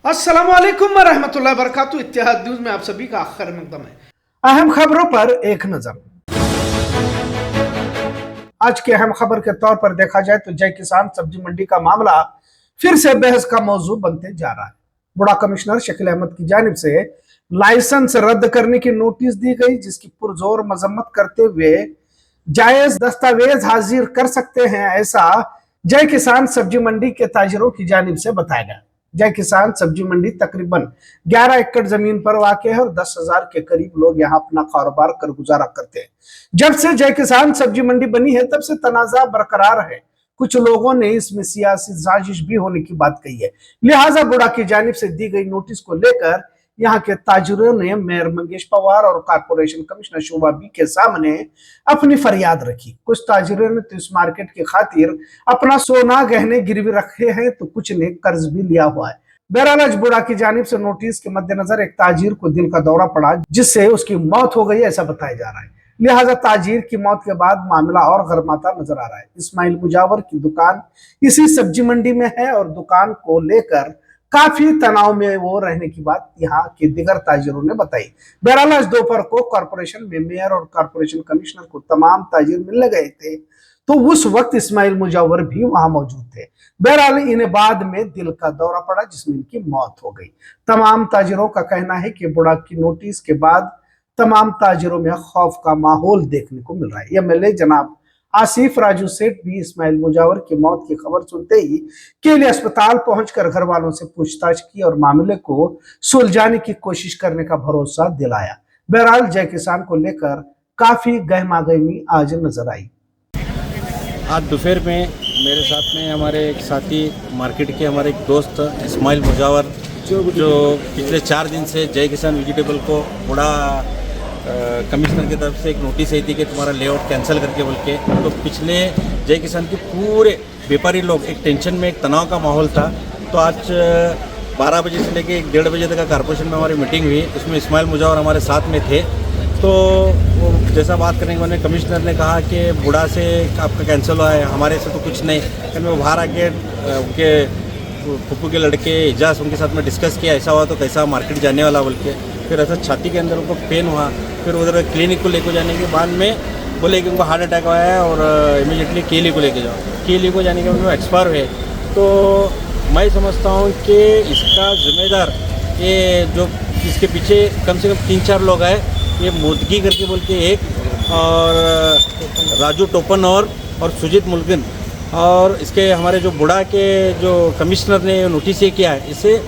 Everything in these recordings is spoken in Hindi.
अस्सलाम वालेकुम रहमतुल्लाहि व बरकातुहू। इत्तेहाद न्यूज में आप सभी का खैर मकदम है। अहम खबरों पर एक नजर। आज की अहम खबर के तौर पर देखा जाए तो जय किसान सब्जी मंडी का मामला फिर से बहस का मौजू बनते जा रहा है। बुढ़ा कमिश्नर शकील अहमद की जानिब से लाइसेंस रद्द करने की नोटिस दी गई, जिसकी पुरजोर मजम्मत करते हुए जायज दस्तावेज हाजिर कर सकते हैं, ऐसा जय किसान सब्जी मंडी के ताजिरों की जानिब से बताया गया। जय किसान सब्जी मंडी तकरीबन 11 एकड़ जमीन पर वाक़ है और 10,000 के करीब लोग यहाँ अपना कारोबार कर गुजारा करते हैं। जब से जय किसान सब्जी मंडी बनी है तब से तनाजा बरकरार है। कुछ लोगों ने इसमें सियासी साजिश भी होने की बात कही है, लिहाजा बुढ़ा की जानिब से दी गई नोटिस को लेकर यहाँ के ताजिरों ने मेयर मंगेश पवार और कारपोरेशन कमिश्नर शोभा बी के सामने अपनी फरियाद रखी। कुछ ताजिरों ने तो इस मार्केट की खातिर अपना सोना गहने गिरवी रखे हैं, तो कुछ ने कर्ज भी लिया हुआ है। बहरहाल आज बुढ़ा की जानिब से नोटिस के मद्देनजर एक ताजिर को दिल का दौरा पड़ा, जिससे उसकी मौत हो गई, ऐसा बताया जा रहा है। लिहाजा ताजिर की मौत के बाद मामला और गरमाता नजर आ रहा है। इस्माइल मुजावर की दुकान इसी सब्जी मंडी में है और दुकान को लेकर काफी तनाव में वो रहने की बात यहाँ के दिगर ताजिरों ने बताई। बहरहाल आज दोपहर को कॉर्पोरेशन में मेयर और कॉर्पोरेशन कमिश्नर को तमाम ताजिर मिलने गए थे, तो उस वक्त इस्माइल मुजावर भी वहां मौजूद थे। बहरहाल इन्हें बाद में दिल का दौरा पड़ा, जिसमें इनकी मौत हो गई। तमाम ताजिरों का कहना है कि बुढ़ा की नोटिस के बाद तमाम ताजिरों में खौफ का माहौल देखने को मिल रहा है। एमएलए जनाब आसिफ राजू सेठ भी इस्माइल मुजावर की मौत की खबर सुनते ही के लिए अस्पताल पहुंचकर घर वालों से पूछताछ की और मामले को सुलझाने की कोशिश करने का भरोसा दिलाया। बहरहाल जय किसान को लेकर काफी गहमागहमी आज नजर आई। आज दोपहर में मेरे साथ में हमारे एक साथी मार्केट के हमारे एक दोस्त इस्माइल मुजावर जो पिछले 4 दिन से जय किसान वेजिटेबल को बड़ा कमिश्नर की तरफ से एक नोटिस आई थी कि तुम्हारा लेआउट कैंसिल करके बोल के। तो पिछले जय किसान के पूरे व्यापारी लोग एक टेंशन में, एक तनाव का माहौल था। तो आज 12 बजे से लेके 1-1:30 बजे तक कॉर्पोरेशन में हमारी मीटिंग हुई, उसमें इस्माइल मुजावर हमारे साथ में थे। तो वो जैसा बात करने के बाद में कमिश्नर ने कहा कि बूढ़ा से आपका कैंसिल हुआ है, हमारे से तो कुछ नहीं। फिर मैं बाहर आके उनके फूफू के लड़के एजाज उनके साथ में डिस्कस किया, ऐसा हुआ तो कैसा मार्केट जाने वाला बोल के। फिर ऐसा छाती के अंदर उनको पेन हुआ, फिर उधर क्लिनिक को लेकर जाने के बाद में बोले कि उनको हार्ट अटैक हुआ है और इमीडिएटली केली को लेके जाओ। केली को जाने के बाद में एक्सपायर हुए। तो मैं समझता हूँ कि इसका जिम्मेदार ये जो इसके पीछे कम से कम 3-4 लोग हैं, ये मोदगी करके बोल के एक, और राजू टोपन और सुजीत मुल्गिन, और इसके हमारे जो बुढ़ा के जो कमिश्नर ने नोटिस ये किया है,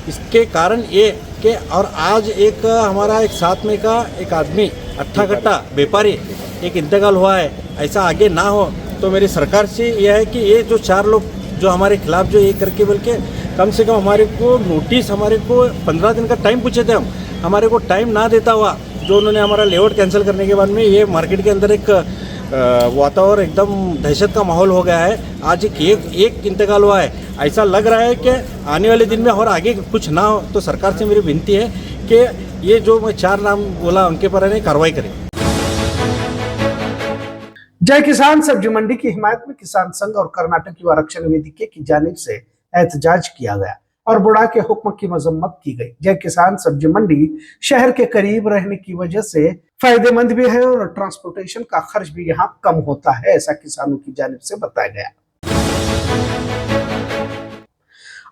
इसके कारण ये कि और आज एक हमारा एक साथ में का एक आदमी अट्ठा कट्टा व्यापारी एक इंतकाल हुआ है, ऐसा आगे ना हो। तो मेरी सरकार से यह है कि ये जो 4 लोग जो हमारे खिलाफ जो ये करके बोल के कम से कम हमारे को नोटिस, हमारे को 15 दिन का टाइम पूछे थे हम, हमारे को टाइम ना देता हुआ जो उन्होंने हमारा लेआउट कैंसिल करने के बाद में ये मार्केट के अंदर एक वातावरण एकदम दहशत का माहौल हो गया है। आज एक इंतकाल हुआ है, ऐसा लग रहा है कि आने वाले दिन में और आगे कुछ ना हो। तो सरकार से मेरी विनती है कि ये जो मैं 4 नाम बोला उनके पर कार्रवाई करें। जय किसान सब्जी मंडी की हिमायत में किसान संघ और कर्नाटक युवा आरक्षण वेदिके की जानिब से एहतजाज किया गया और बुढ़ा के हुक्म की मजम्मत की गई। जय किसान सब्जी मंडी शहर के करीब रहने की वजह से फायदेमंद भी है और ट्रांसपोर्टेशन का खर्च भी यहाँ कम होता है, ऐसा किसानों की जानिब से बताया गया।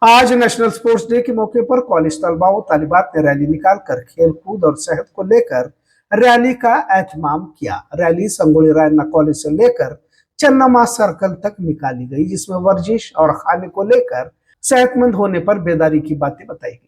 आज नेशनल स्पोर्ट्स डे के मौके पर कॉलेज तलबा व तालिबात ने रैली निकालकर खेल कूद और सेहत को लेकर रैली का एहतमाम किया। रैली संगोली रायना कॉलेज से लेकर चन्नमा सर्कल तक निकाली गई, जिसमें वर्जिश और खाने को लेकर सेहतमंद होने पर बेदारी की बातें बताई गई।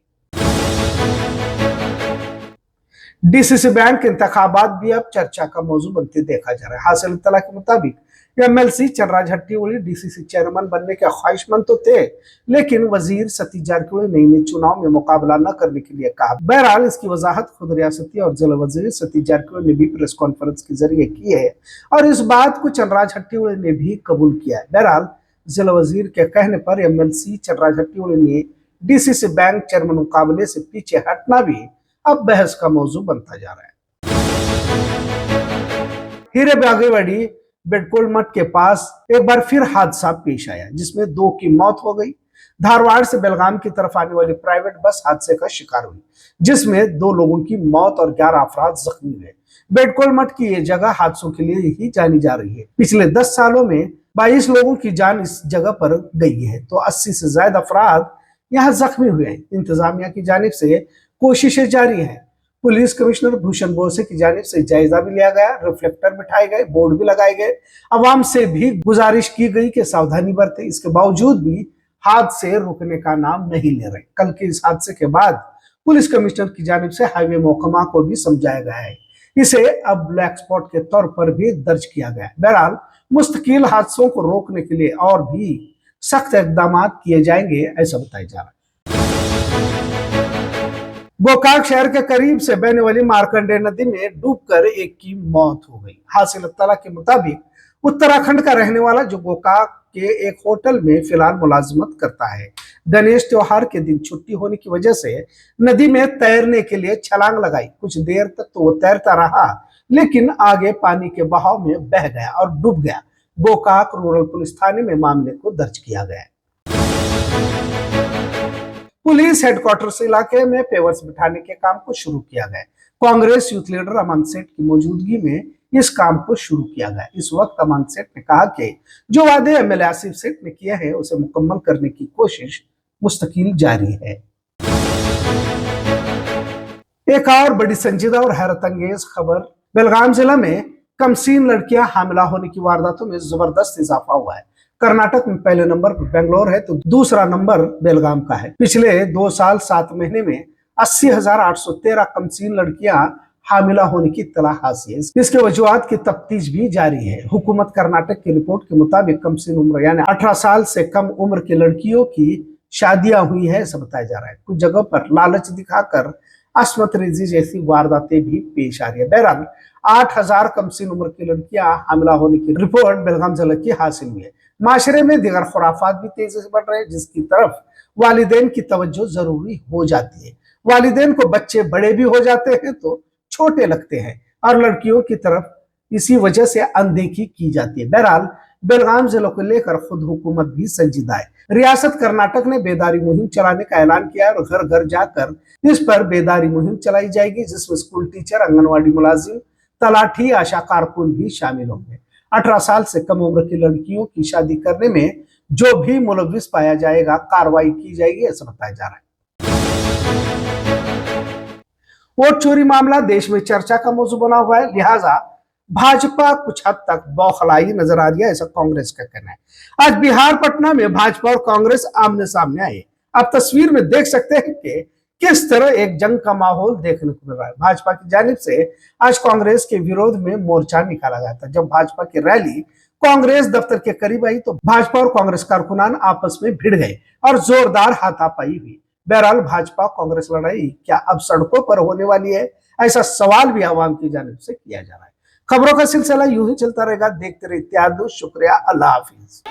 डीसीसी बैंक इंतखाबात भी अब चर्चा का मौजू बनते देखा जा रहा है। हासिल इत्तला के मुताबिक एमएलसी चंद्रराज हट्टीवली डीसीसी चेयरमैन बनने के ख्वाहिशमंद तो थे, लेकिन वजीर सतीश जारकिहोली ने चुनाव में मुकाबला न करने के लिए कहा। बहरहाल इसकी वजाहत खुद रियासती और जिला वजीर सतीश जारकिहोली ने भी प्रेस कॉन्फ्रेंस के जरिए की है और इस बात को चंद्रराज हट्टीवली ने भी कबूल किया है। बहरहाल जिला वजीर के कहने पर एमएलसी चंद्रराज हट्टीवली ने डीसीसी बैंक चेयरमैन मुकाबले से पीछे हटना भी अब बहस का मौजू बनता जा रहा है। हीरे बागेवाड़ी बेडकोल मठ के पास एक बार फिर हादसा पेश आया, जिसमें 2 की मौत हो गई। धारवाड़ से बेलगाम की तरफ आने वाली प्राइवेट बस हादसे का शिकार हुई, जिसमें 2 लोगों की मौत और 11 अफराद जख्मी हुए। बेटकोल मठ की ये जगह हादसों के लिए ही जानी जा रही है। पिछले 10 सालों में 22 लोगों की जान इस जगह पर गई है, तो 80 से ज्यादा अफराद यहाँ जख्मी हुए हैं। इंतजामिया की जानिब से कोशिशें जारी हैं। पुलिस कमिश्नर भूषण बोसे की जानिब से जायजा भी लिया गया, रिफ्लेक्टर बिठाए गए, बोर्ड भी लगाए गए, आवाम से भी गुजारिश की गई कि सावधानी बरते। इसके बावजूद भी हादसे रुकने का नाम नहीं ले रहे। कल के इस हादसे के बाद पुलिस कमिश्नर की जानिब से हाईवे महकमा को भी समझाया गया है। इसे अब ब्लैक स्पॉट के तौर पर भी दर्ज किया गया है। बहरहाल मुस्तकिल हादसों को रोकने के लिए और भी सख्त इकदाम किए जाएंगे, ऐसा बताया जा रहा है। गोकाक शहर के करीब से बहने वाली मार्कंडे नदी में डूबकर एक की मौत हो गई। हासिल इत्तला के मुताबिक उत्तराखंड का रहने वाला जो गोकाक के एक होटल में फिलहाल मुलाजिमत करता है, गणेश त्योहार के दिन छुट्टी होने की वजह से नदी में तैरने के लिए छलांग लगाई। कुछ देर तक तो वो तैरता रहा, लेकिन आगे पानी के बहाव में बह गया और डूब गया। गोकाक रूरल पुलिस थाने में मामले को दर्ज किया गया है। पुलिस हेडक्वार्टर इलाके में पेवर्स बिठाने के काम को शुरू किया गया। कांग्रेस यूथ लीडर अमन सेठ की मौजूदगी में इस काम को शुरू किया गया। इस वक्त अमन सेठ ने कहा कि जो वादे एमएलए आसिफ सेठ ने किए हैं उसे मुकम्मल करने की कोशिश मुस्तकिल जारी है। एक और बड़ी संजीदा और हैरत अंगेज खबर, बेलगाम जिला में कमसीन लड़कियां हामिला होने की वारदातों में जबरदस्त इजाफा हुआ है। कर्नाटक में पहले नंबर पर बेंगलोर है तो दूसरा नंबर बेलगाम का है। पिछले 2 साल 7 महीने में 80,813 कमसीन लड़कियां हामिला होने की इत्तला हासिल है। इसके वजूहात की तफ्तीश भी जारी है। हुकूमत कर्नाटक की रिपोर्ट के मुताबिक कमसीन उम्र यानी 18 साल से कम उम्र की लड़कियों की शादियां हुई है, ऐसा बताया जा रहा है। कुछ जगह पर लालच दिखाकर अस्मत रेजी जैसी वारदातें भी पेश आ रही है। बहरहाल 8,000 कमसीन उम्र की लड़कियां हामिला होने की रिपोर्ट बेलगाम जिले की हासिल हुई है। माशरे में दीगर खुराफात भी तेजी से बढ़ रहे हैं, जिसकी तरफ वालिदैन की तवज्जो जरूरी हो जाती है। वालिदैन को बच्चे बड़े भी हो जाते हैं तो छोटे लगते हैं और लड़कियों की तरफ इसी वजह से अनदेखी की जाती है। बहरहाल बेलगाम जिले को लेकर खुद हुकूमत भी संजीदा है। रियासत कर्नाटक ने बेदारी मुहिम चलाने का ऐलान किया है और घर घर जाकर इस पर बेदारी मुहिम चलाई जाएगी, जिसमें स्कूल टीचर, आंगनवाड़ी मुलाजिम, तलाठी, आशा कारकुन भी शामिल होंगे। 18 साल से कम उम्र की लड़कियों की शादी करने में जो भी मुलविस पाया जाएगा कार्रवाई की जाएगी, ऐसा बताया जा रहा है। वोट चोरी मामला देश में चर्चा का मौजू बना हुआ है, लिहाजा भाजपा कुछ हद तक बौखलाई नजर आ रही है, ऐसा कांग्रेस का कहना है। आज बिहार पटना में भाजपा और कांग्रेस आमने सामने आए। आप तस्वीर में देख सकते हैं कि किस तरह एक जंग का माहौल देखने को मिल रहा है। भाजपा की जानिब से आज कांग्रेस के विरोध में मोर्चा निकाला गया था। जब भाजपा की रैली कांग्रेस दफ्तर के करीब आई तो भाजपा और कांग्रेस कारकुनान आपस में भिड़ गए और जोरदार हाथापाई हुई। बहरहाल भाजपा कांग्रेस लड़ाई क्या अब सड़कों पर होने वाली है, ऐसा सवाल भी आवाम की जानिब से किया जा रहा है। खबरों का सिलसिला यूं ही चलता रहेगा। देखते रहिए इत्तेहाद न्यूज़। शुक्रिया, अल्लाह हाफिज।